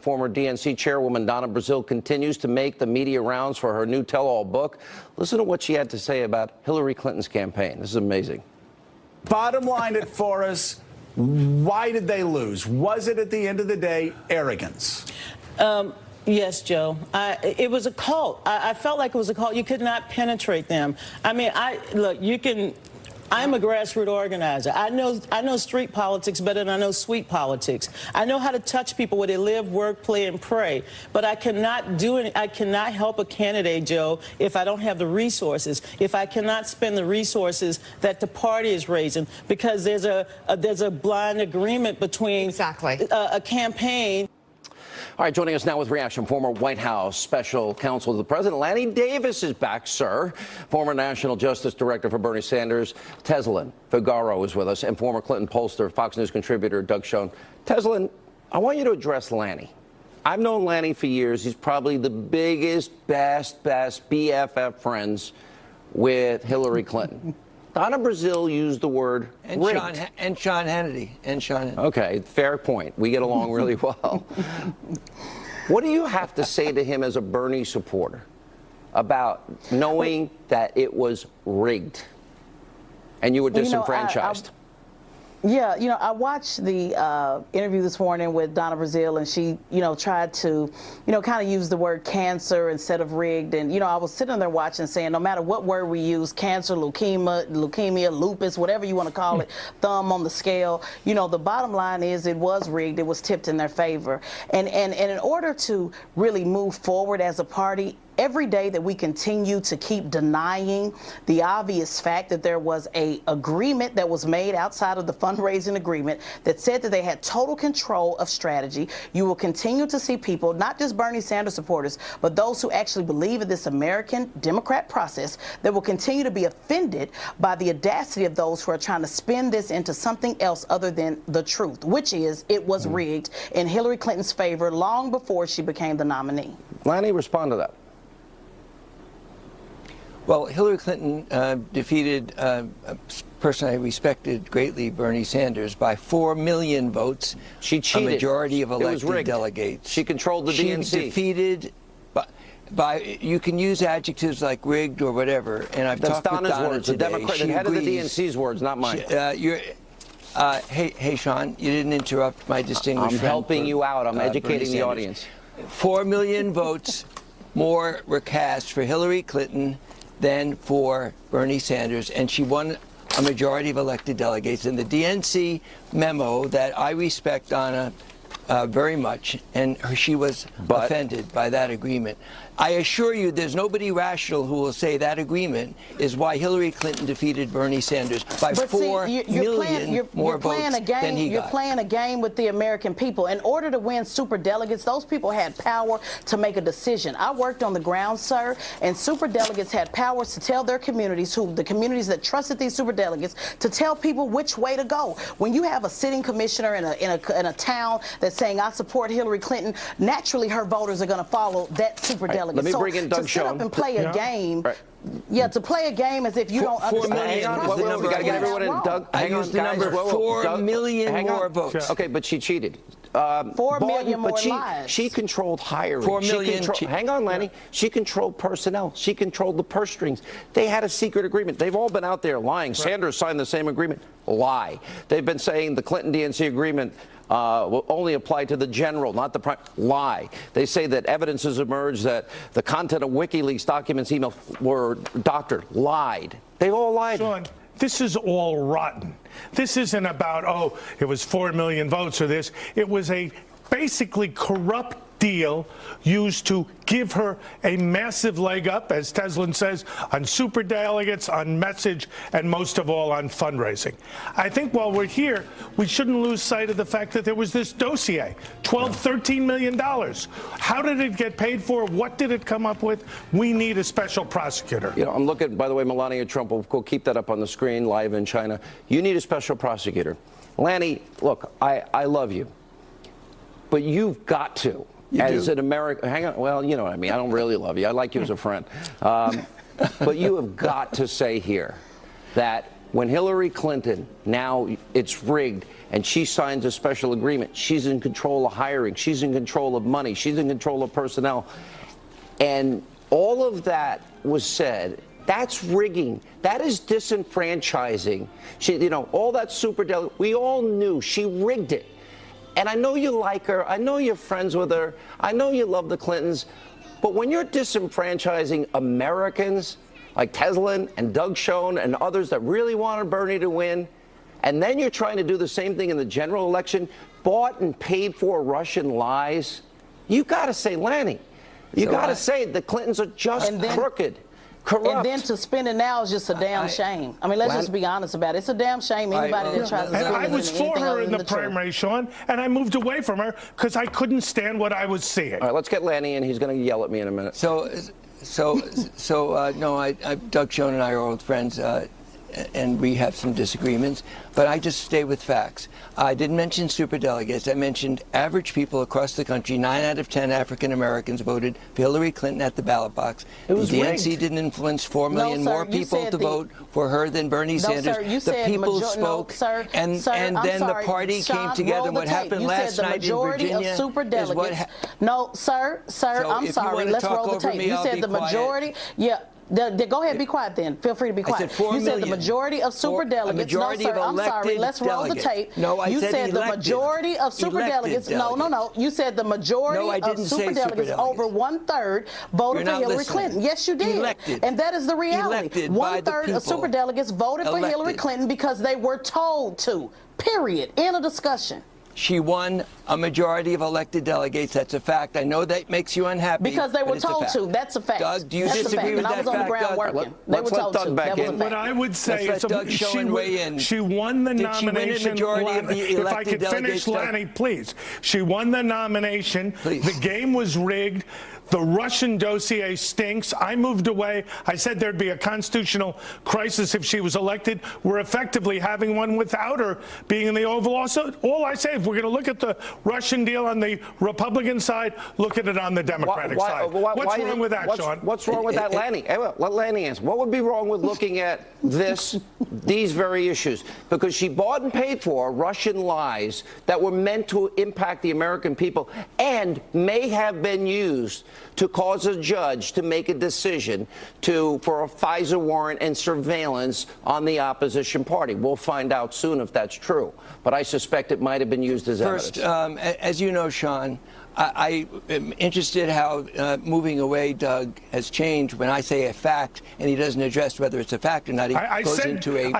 Former DNC chairwoman Donna Brazile continues to make the media rounds for her new tell-all book. Listen to what she had to say about Hillary Clinton's campaign. This is amazing. Bottom line it for us, why did they lose? Was it, at the end of the day, arrogance? Yes, Joe. It was a cult. I felt like it was a cult. You could not penetrate them. I mean, look, you can... I'm a grassroots organizer. I know street politics better than I know sweet politics. I know how to touch people where they live, work, play, and pray. But I cannot do it. I cannot help a candidate, Joe, if I don't have the resources. If I cannot spend the resources that the party is raising, because there's a blind agreement between a campaign. All right, joining us now with reaction, former White House special counsel to the president, Lanny Davis is back, sir. Former National Justice Director for Bernie Sanders, Teslin Figaro is with us, and former Clinton pollster, Fox News contributor Doug Schoen. Teslin, I want you to address Lanny. I've known Lanny for years. He's probably the biggest, best BFF friends with Hillary Clinton. Donna Brazile used the word rigged. And Sean Hannity. Okay, fair point. We get along really well. What do you have to say to him as a Bernie supporter about knowing that it was rigged and you were disenfranchised? Yeah, I watched the interview this morning with Donna Brazile, and she, tried to, kind of use the word cancer instead of rigged. And, I was sitting there watching, saying, no matter what word we use, cancer, leukemia, lupus, whatever you want to call it, thumb on the scale, the bottom line is it was rigged. It was tipped in their favor. And in order to really move forward as a party, every day that we continue to keep denying the obvious fact that there was an agreement that was made outside of the fundraising agreement that said that they had total control of strategy, you will continue to see people, not just Bernie Sanders supporters, but those who actually believe in this American Democrat process, that will continue to be offended by the audacity of those who are trying to spin this into something else other than the truth, which is it was rigged in Hillary Clinton's favor long before she became the nominee. Lanny, respond to that. Well, Hillary Clinton defeated a person I respected greatly, Bernie Sanders, by 4 million votes. She cheated. A majority of elected delegates. She controlled the DNC. She defeated by you can use adjectives like rigged or whatever. And I've talked with Donna words, today. the Democrat, the head of the DNC's words, not mine. Hey, Sean, you didn't interrupt my distinguished friend. I'm helping you out. I'm educating the audience. 4 million votes more were cast for Hillary Clinton than for Bernie Sanders, and she won a majority of elected delegates. And the DNC memo that I respect Donna very much, and she was offended by that agreement. I assure you there's nobody rational who will say that agreement is why Hillary Clinton defeated Bernie Sanders by 4 million more votes than he got. You're playing a game with the American people. In order to win super delegates, those people had power to make a decision. I worked on the ground, sir, and super delegates had powers to tell their communities, the communities that trusted these super delegates, to tell people which way to go. When you have a sitting commissioner in a town that's saying, I support Hillary Clinton, naturally her voters are going to follow that super delegate. Let me bring in Doug Schoen. To sit up and play a game, to play a game as if you don't understand. Hang on, we got to get everyone in. Doug, hang on, guys. 4 million more votes. Okay, but she cheated. 4 million more lives. She controlled hiring. 4 million. Hang on, Lanny. She controlled personnel. She controlled the purse strings. They had a secret agreement. They've all been out there lying. Sanders signed the same agreement. Lie. They've been saying the Clinton DNC agreement will only apply to the general, not the prime. Lie. They say that evidence has emerged that the content of WikiLeaks documents, emails were doctored. Lied. They all lied. Sean, this is all rotten. This isn't about, oh, it was 4 million votes or this. It was a basically corrupt deal used to give her a massive leg up, as Teslin says, on superdelegates, on message, and most of all on fundraising. I think while we're here, we shouldn't lose sight of the fact that there was this dossier, $13 million. How did it get paid for? What did it come up with? We need a special prosecutor. I'm looking, by the way, Melania Trump will go keep that up on the screen live in China. You need a special prosecutor. Lanny, look, I love you, but you've got to. As an American, hang on, well, you know what I mean. I don't really love you. I like you as a friend. But you have got to say here that when Hillary Clinton, now it's rigged, and she signs a special agreement. She's in control of hiring. She's in control of money. She's in control of personnel. And all of that was said. That's rigging. That is disenfranchising. She, you know, all that superdelegate. We all knew she rigged it. And I know you like her. I know you're friends with her. I know you love the Clintons. But when you're disenfranchising Americans like Teslin and Doug Schoen and others that really wanted Bernie to win, and then you're trying to do the same thing in the general election, bought and paid for Russian lies, you got to say, Lanny, you got to say the Clintons are just crooked. Corrupt. And then to spin it now is just a damn shame. I mean, let's just be honest about it. It's a damn shame anybody that tries to spin it. And I was for her in the primary, Sean, and I moved away from her because I couldn't stand what I was seeing. All right, let's get Lanny in. He's going to yell at me in a minute. No, Doug Schoen and I are old friends, and we have some disagreements, but I just stay with facts. I didn't mention superdelegates. I mentioned average people across the country. 9 out of 10 African Americans voted for Hillary Clinton at the ballot box. It was the rigged. DNC didn't influence 4 million more people to vote for her than Bernie Sanders. Sir, you the said people spoke, and then the party came together. And what happened last night in Virginia of superdelegates. No, sir, I'm sorry. Let's roll the tape. You said the majority. Yeah. Go ahead, be quiet then. Feel free to be quiet. You said the majority of superdelegates. No, sir, I'm sorry. Let's roll the tape. No, I said the majority of superdelegates. No. You said the majority of superdelegates, over 1/3, voted for Hillary Clinton. Yes, you did. Elected. And that is the reality. 1/3 of superdelegates voted for Hillary Clinton because they were told to. Period. End of discussion. She won a majority of elected delegates. That's a fact. I know that makes you unhappy. Because they were told to. That's a fact. Doug, do you disagree with that fact? I was on the ground working. They were told to. That was a fact. What I would say is she won the nomination. If I could finish, Lanny, please. She won the nomination. The game was rigged. The Russian dossier stinks. I moved away. I said there'd be a constitutional crisis if she was elected. We're effectively having one without her being in the Oval Office. So all I say, if we're going to look at the Russian deal on the Republican side, look at it on the Democratic side. What's wrong with that, Sean? What's wrong with that, Lanny? Hey, well, let Lanny answer. What would be wrong with looking at these very issues? Because she bought and paid for Russian lies that were meant to impact the American people and may have been used to cause a judge to make a decision for a FISA warrant and surveillance on the opposition party. We'll find out soon if that's true, but I suspect it might have been used as evidence. First, as you know, Sean, I am interested how moving away, Doug, has changed when I say a fact and he doesn't address whether it's a fact or not. I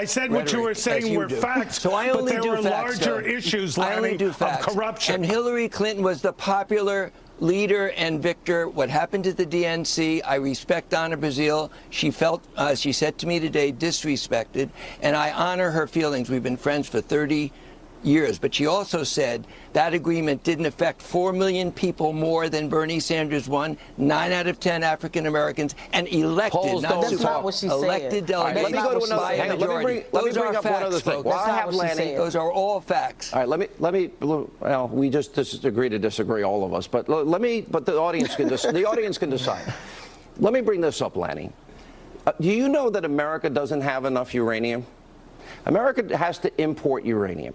said what you were saying were facts, so I only but there were larger issues, Lanny, of corruption. And Hillary Clinton was the popular leader and victor. What happened to the DNC, I respect Donna Brazile. She felt, she said to me today, disrespected, and I honor her feelings. We've been friends for 30 years. But she also said that agreement didn't affect 4 million people more than Bernie Sanders won, 9 out of 10 African Americans, and elected, that's not what she elected said. delegates. Let me go to another thing. Let me bring up one other thing. While I have Lanny, those are all facts. All right, well, we just disagree to disagree, all of us. But but the audience can decide. Let me bring this up, Lanny. Do you know that America doesn't have enough uranium? America has to import uranium.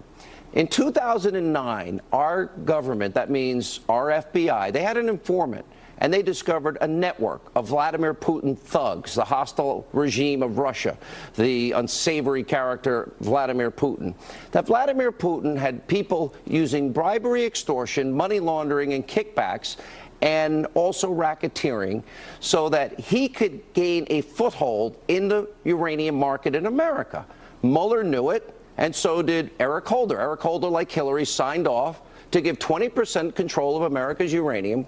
In 2009, our government, that means our FBI, they had an informant, and they discovered a network of Vladimir Putin thugs, the hostile regime of Russia, the unsavory character Vladimir Putin. That Vladimir Putin had people using bribery, extortion, money laundering, and kickbacks, and also racketeering, so that he could gain a foothold in the uranium market in America. Mueller knew it, and so did Eric Holder. Eric Holder, like Hillary, signed off to give 20% control of America's uranium,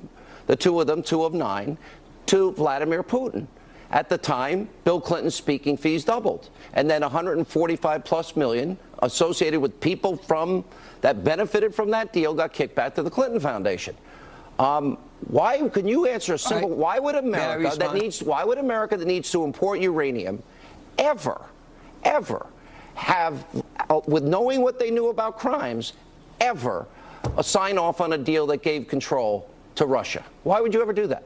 the two of them, 2 of 9, to Vladimir Putin. At the time, Bill Clinton's speaking fees doubled, and then 145+ million associated with people that benefited from that deal got kicked back to the Clinton Foundation. Why? Can you answer a simple? Why would America that needs to import uranium ever have, with knowing what they knew about crimes, ever sign off on a deal that gave control to Russia? Why would you ever do that?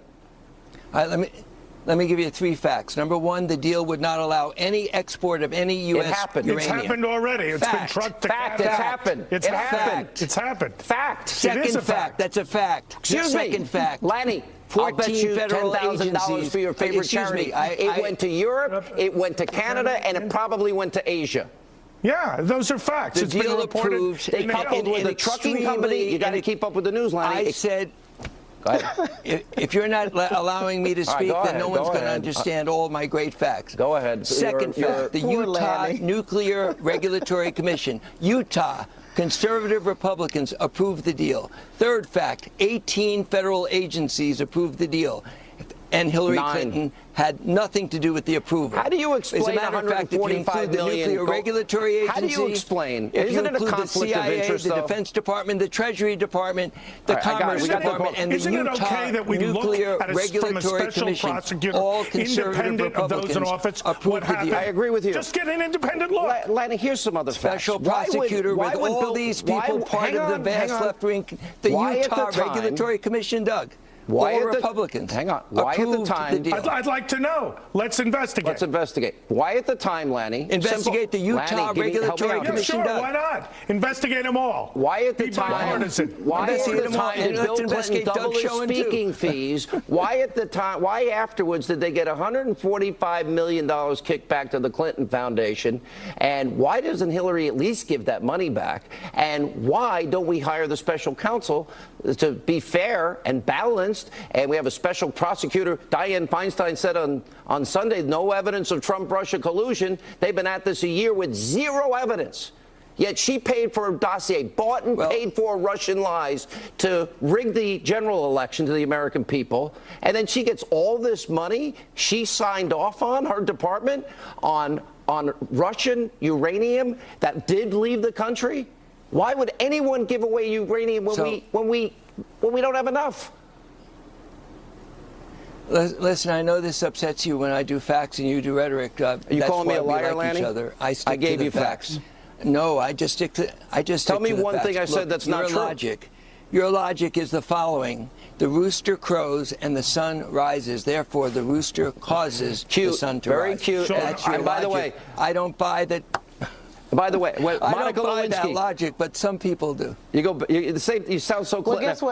Let me give you 3 facts. Number 1, the deal would not allow any export of any U.S. uranium. It's happened already. It's been trucked to Canada. It's happened. It's happened. It's happened. Fact. Second fact. That's a fact. Excuse me. Second fact. Lanny, I'll bet you federal $10,000 for your favorite Excuse charity. me, It went to Europe, it went to Canada, and it probably went to Asia. Yeah, those are facts. The It's been deal reported. approved. They coupled with a trucking company. You got to keep up with the news, Lanny. I said, Go ahead. if you're not allowing me to right, speak, go then ahead, no one's go going to ahead. understand all my great facts. Go ahead. Second fact, the Poor Utah Lanny. Nuclear Regulatory Commission, Utah, conservative Republicans approved the deal. Third fact, 18 federal agencies approved the deal. And Hillary 9. Clinton had nothing to do with the approval. How do you explain As a matter of fact, if you include the Nuclear Regulatory Agency, How do you explain? if you Isn't it a include conflict the CIA, of interest, the though? Defense Department, the Treasury Department, the All right, I got it. Commerce We got the Department, point. and the Isn't it Utah okay that we look Nuclear at from a Regulatory special Commission, prosecutor, all conservative independent of those in Republicans office, what approved the happened? deal. I agree with you. Just get an independent look. Lanny, here's some other facts. Special prosecutor with all these people part of the vast left wing, the Utah Regulatory Commission, Doug. Why all at the- Republicans. Hang on. Why at the approved time- the deal. I'd like to know. Let's investigate. Let's investigate. Why at the time, Lanny? Investigate the Utah Lanny, Regulatory help me out. Yeah, Commission. sure, Doug. why not? Investigate them all. Why at the Be time? bipartisan. Why at Investigate the them all, time and did let's Bill Clinton investigate Doug double his Schoen, too. speaking fees? Why at the time? Why afterwards did they get $145 million kicked back to the Clinton Foundation? And why doesn't Hillary at least give that money back? And why don't we hire the special counsel to be fair and balanced? And we have a special prosecutor. Dianne Feinstein said on Sunday, no evidence of Trump-Russia collusion. They've been at this a year with zero evidence. Yet she paid for a dossier, bought and paid for Russian lies to rig the general election to the American people. And then she gets all this money she signed off on, her department, on Russian uranium that did leave the country. Why would anyone give away uranium when we don't have enough? Listen, I know this upsets you when I do facts and you do rhetoric. Are you That's calling me why a we liar, like Lanny? each other. I gave to the you facts. No, I just stick to. Tell me one thing I said that's not true. Your logic is the following: the rooster crows and the sun rises. Therefore, the rooster causes the sun to very rise. cute. That's your And by the logic. way, I don't buy that. By the way, I Monica don't buy that Lewinsky. logic, but some people do. You sound so Well, Clinton. guess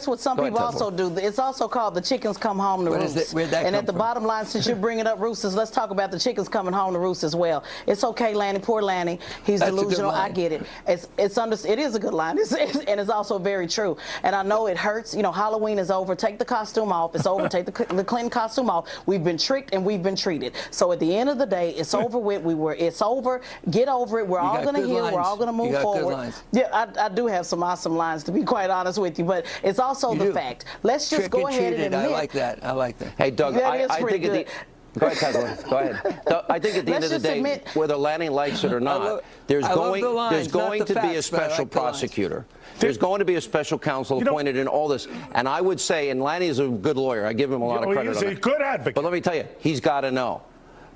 what some Go ahead, people also do? It's also called the chickens come home to What is roost. it? Where'd that and come at the from? bottom line, since you're bringing up roosters, let's talk about the chickens coming home to roost as well. It's okay, Lanny. Poor Lanny. He's That's a good delusional. I line. get it. It is a good line, and it's also very true. And I know it hurts. You know, Halloween is over. Take the costume off. It's over. Take the Clinton costume off. We've been tricked and we've been treated. So at the end of the day, it's over with. It's over. Get over it. We're all going to heal. We're all going to move forward. Yeah, I do have some awesome lines, to be quite honest with you, but it's also the fact. Let's just go ahead and admit. I like that. I like that. Hey, Doug, That I is pretty think go ahead, Tesla. Go ahead. I think at the end of the day, whether Lanny likes it or not, there's going to be a special prosecutor. There's going to be a special counsel appointed in all this. And I would say, and Lanny is a good lawyer. I give him a lot of credit on He's it. a good advocate. But let me tell you, he's got to know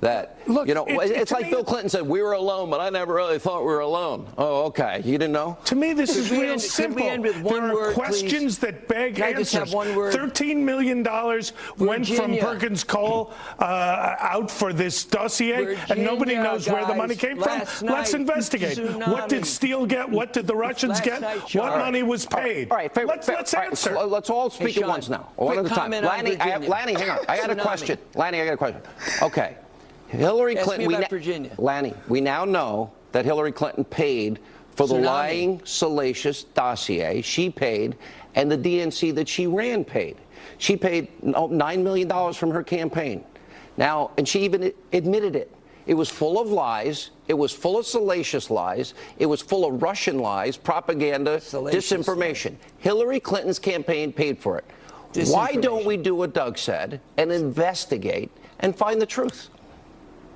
that, Look, it's to like me, Bill Clinton said, we were alone, but I never really thought we were alone. Oh, okay. You didn't know? To me, this is we real end- could simple. we end with one there are word, questions that beg Can I just answers. have one word? $13 million went from Virginia. Perkins Coal out for this dossier, and nobody Virginia, knows where the money guys, came from. last Let's night, investigate. What did tsunami. Steele get? What did the Russians Last get? night, What Sean. money was paid? All right, let's answer. Let's all speak at Sean, once now, one at a quick time. comment on Lanny, Virginia. Lanny, hang on. I got a Tsunami. question. Lanny, I got a question. Okay. Hillary Ask Clinton. me about Virginia. Lanny, we now know that Hillary Clinton paid for the Tsunami. lying, salacious dossier. She paid, and the DNC that she ran paid. She paid $9 million from her campaign. Now, and she even admitted it. It was full of lies. It was full of salacious lies. It was full of Russian lies, propaganda, disinformation. Hillary Clinton's campaign paid for it. Why don't we do what Doug said and investigate and find the truth?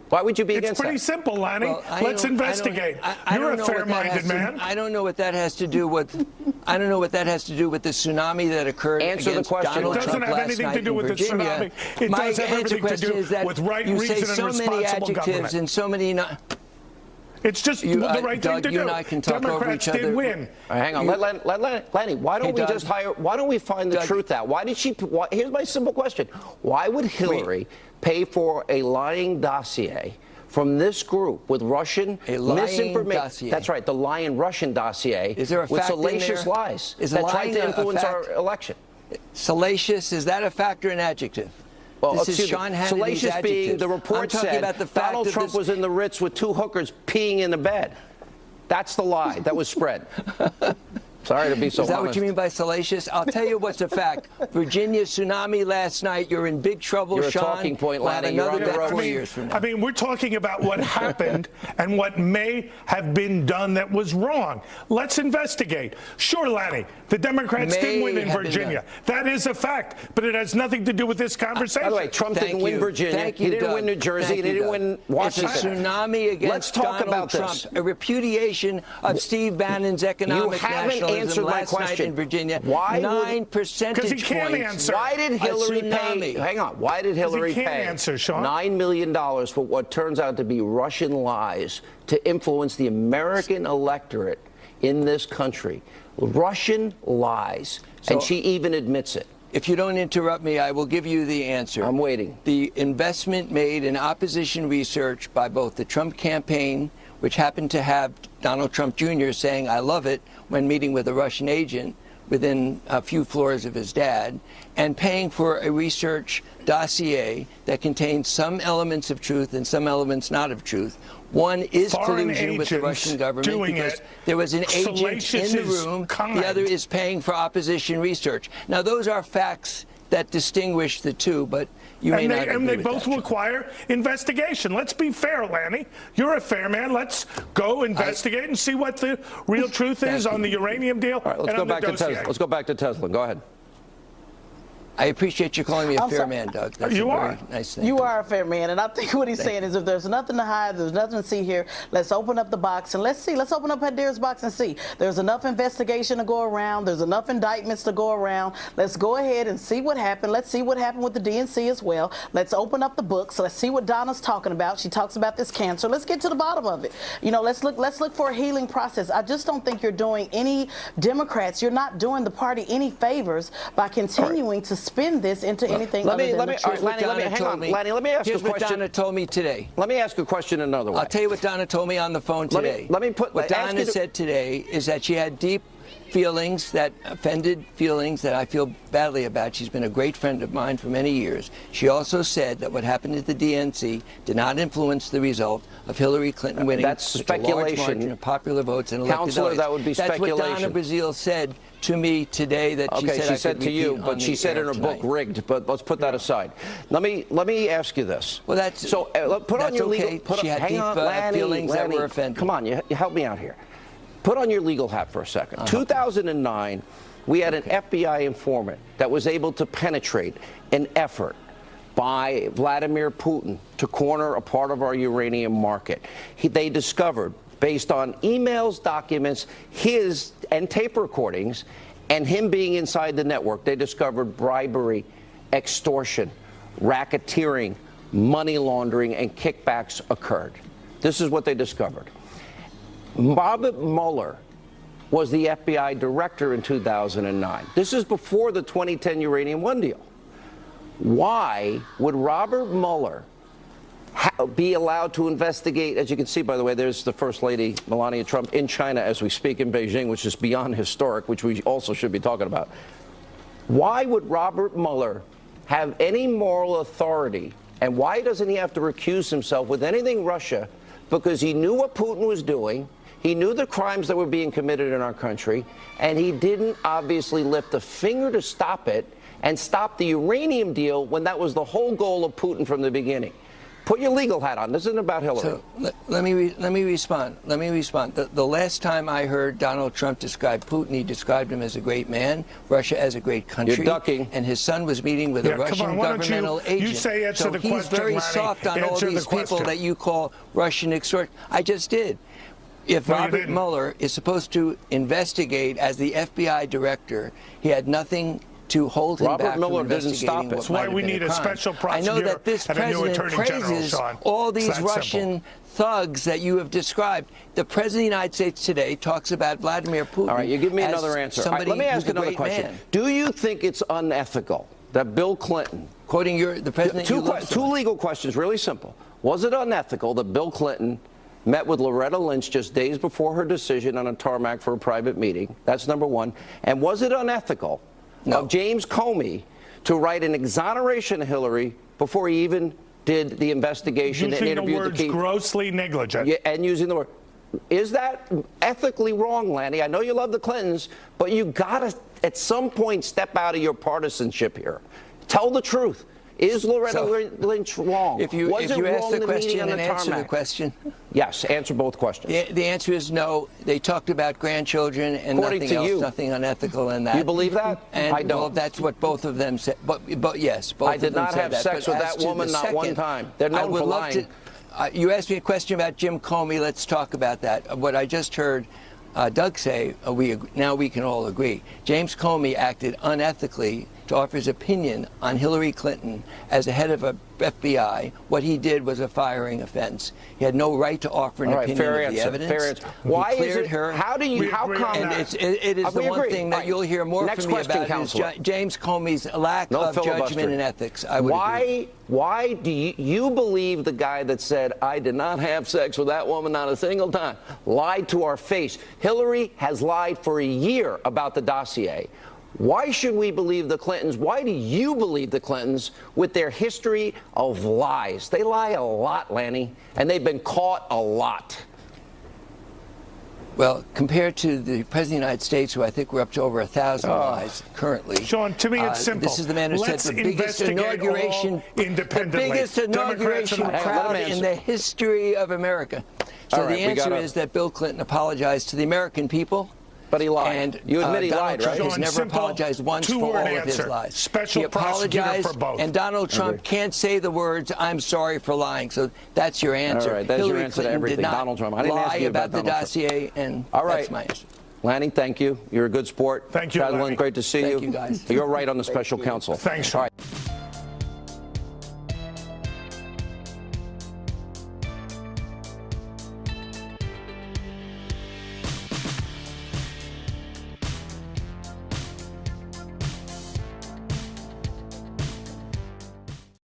Why would you be against that? It's pretty simple, Lanny. Well, Let's investigate. You're a fair-minded man. I don't know what that has to do with. I don't know what that has to do with the tsunami that occurred Answer the against question. Donald It doesn't Trump have last anything to night do in with the Virginia. tsunami. It My does have answer everything to question do is that with right you reason say and so many responsible adjectives government. and so many. It's just the right Doug, thing to you do. and I can talk over Democrats each did other. win. All right, hang on. Lanny, why don't Hey, we Doug. just hire? Why don't we find the Doug. truth out? Why did she? Here's my simple question: why would Hillary pay for a lying dossier from this group with Russian misinformation? Dossier. That's right, the lying Russian dossier. Is there a with fact in salacious there? lies Is that tried lying to a influence our fact? election? Salacious, is that a fact or an adjective? Well, This is excuse me, Sean Hannity's salacious being adjectives. the I'm report talking said about the fact Donald of Trump this- was in the Ritz with 2 hookers peeing in the bed. That's the lie that was spread. Sorry to be so Is that honest. what you mean by salacious? I'll tell you what's a fact. Virginia tsunami last night. You're in big trouble, You're a Sean. talking point, We'll have Lanny. You're another on the bet road. 4 years from now. I mean, we're talking about what happened and what may have been done that was wrong. Let's investigate. Sure, Lanny, the Democrats did win in have been Virginia. That is a fact, but it has nothing to do with this conversation. By the way, Trump Thank didn't win you. Virginia. Thank He you, didn't Doug. win New Jersey. Thank He you, didn't Doug. win Washington. It's a tsunami against Let's talk Donald about Trump. this. A repudiation of Steve Bannon's economic You haven't nationalism answered my last night question. in Virginia. Why 9 would- percentage Because he points. can't answer. Why did Hillary pay? tsunami. Hang on. Why did Hillary can't pay answer, Sean. $9 million for what turns out to be Russian lies to influence the American electorate in this country? Russian lies, and she even admits it. If you don't interrupt me, I will give you the answer. I'm waiting. The investment made in opposition research by both the Trump campaign, which happened to have Donald Trump Jr. saying, "I love it," when meeting with a Russian agent within a few floors of his dad, and paying for a research dossier that contains some elements of truth and some elements not of truth. One is Foreign collusion with the agents Russian government doing because it. there was an agent Salacious in the is room. kind. The other is paying for opposition research. Now, those are facts that distinguish the two, but you may not agree And they with both that. require investigation. Let's be fair, Lanny. You're a fair man. Let's go investigate and see what the real truth is Thank on the you. uranium deal All right, let's and go on the back to dossier. Tesla. Let's go back to Tesla. Go ahead. I appreciate you calling me a I'm fair sorry. man, Doug. That's You a are. very nice thing. You are a fair man, and I think what he's saying is if there's nothing to hide, there's nothing to see here, let's open up the box and let's see. Let's open up Pandora's box and see. There's enough investigation to go around. There's enough indictments to go around. Let's go ahead and see what happened. Let's see what happened with the DNC as well. Let's open up the books. Let's see what Donna's talking about. She talks about this cancer. Let's get to the bottom of it. You know, let's look for a healing process. I just don't think you're doing any Democrats, you're not doing the party any favors by continuing to spin this into anything let other me- than let the me- truth. Lanny, hang on. Lanny, let me ask you a Here's what question. Donna told me today. Let me ask a question another way. I'll tell you what Donna told me on the phone today. let me put- what ask Donna you to- said today is that she had deep feelings, that offended feelings that I feel badly about. She's been a great friend of mine for many years. She also said that what happened at the DNC did not influence the result of Hillary Clinton winning That's such a large speculation. margin of popular votes and elected Counselor, delegates. that would be That's what Donna speculation. Brazile said to me today that she Okay, said she I said could to you, repeat on but she the said in air her book tonight. rigged. But let's put that aside. Let me ask you this. Well, that's- so. Put on that's your legal. okay. Put She on, had hang deep, on, Lanny, feelings that Lanny, were offended. Come on, you help me out here. Put on your legal hat for a second. 2009, we had an FBI informant that was able to penetrate an effort by Vladimir Putin to corner a part of our uranium market. They discovered, based on emails, documents, his and tape recordings, and him being inside the network, they discovered bribery, extortion, racketeering, money laundering, and kickbacks occurred. This is what they discovered. Robert Mueller was the FBI director in 2009. This is before the 2010 Uranium One deal. Why would Robert Mueller be allowed to investigate? As you can see, by the way, there's the First Lady, Melania Trump, in China as we speak in Beijing, which is beyond historic, which we also should be talking about. Why would Robert Mueller have any moral authority, and why doesn't he have to recuse himself with anything Russia? Because he knew what Putin was doing. He knew the crimes that were being committed in our country, and he didn't obviously lift a finger to stop it and stop the uranium deal when that was the whole goal of Putin from the beginning. Put your legal hat on. This isn't about Hillary. So let me respond. Let me respond. The last time I heard Donald Trump describe Putin, he described him as a great man, Russia as a great country. You're ducking. And his son was meeting with a Yeah, come Russian on, why don't governmental you agent. say answer so the he's question, very Lanny. soft on all Answer the these people question. that you call Russian extort. I just did. If No, you Robert didn't. Mueller is supposed to investigate as the FBI director, he had nothing to hold him Robert back Mueller from didn't stop investigating it. what That's why might have we been need a crime. special I know prosecutor that this and a new president attorney general, praises Sean. all It's these that simple. Russian thugs that you have described. The president of the United States today talks about Vladimir Putin. All right, you give me as another answer. All right, somebody let me ask who's a another great question. man. Do you think it's unethical that Bill Clinton, Quoting the president, you love so two much. legal questions, really simple. Was it unethical that Bill Clinton met with Loretta Lynch just days before her decision on a tarmac for a private meeting? That's number one. And was it unethical of James Comey to write an exoneration of Hillary before he even did the investigation and Using the interviewed words the key? grossly negligent. Yeah, and using the word. Is that ethically wrong, Lanny? I know you love the Clintons, but you got to, at some point, step out of your partisanship here. Tell the truth. Is Loretta Lynch wrong? If you Was it ask wrong the to question meet on and the answer the tarmac? question, Yes, answer both questions. the answer is no. They talked about grandchildren and According nothing to else, you. nothing unethical in that. You believe that? And I don't. well, that's what both of them said. But yes, both I of did them not said have that. sex But with as that to the woman, not one second, time. They're I known would for love lying. you asked me a question about Jim Comey. Let's talk about that. What I just heard Doug say, now we can all agree. James Comey acted unethically to offer his opinion on Hillary Clinton as the head of a FBI. What he did was a firing offense. He had no right to offer an All right, opinion fair of the answer. evidence. Fair answer. He Why is cleared it? her. How do you? We How agree come? on that. It is the we one agree. thing All that right. you'll hear more Next from me question, about Counselor. is James Comey's lack No of filibuster. judgment and ethics. I would agree. Why do you believe the guy that said, I did not have sex with that woman not a single time, lied to our face? Hillary has lied for a year about the dossier. Why should we believe the Clintons? Why do you believe the Clintons with their history of lies? They lie a lot, Lanny, and they've been caught a lot. Well, compared to the President of the United States, who I think we're up to over 1,000 lies currently. Sean, to me it's simple. This is the man who Let's said the biggest investigate inauguration, all independently. the biggest Democrats inauguration and- Hang on, let crowd him in answer. the history of America. So All right, the we answer gotta- is that Bill Clinton apologized to the American people. But he lied. And You admit he Donald lied, Trump right? has Sean, never simple, apologized once for all two-word of his answer. lies. Special He prosecutor apologized, for both. and Donald Trump Agree. can't say the words, I'm sorry for lying. So that's your answer. All right, that's your Hillary answer to Clinton everything. did not Donald Trump. I didn't lie ask you about about the Donald Trump. dossier, and All right. that's my answer. Lanny, thank you. You're a good sport. Thank you, Jaslyn, Lanny. great to see Thank you, guys. You're right on the special counsel. Thanks, All Sean. right.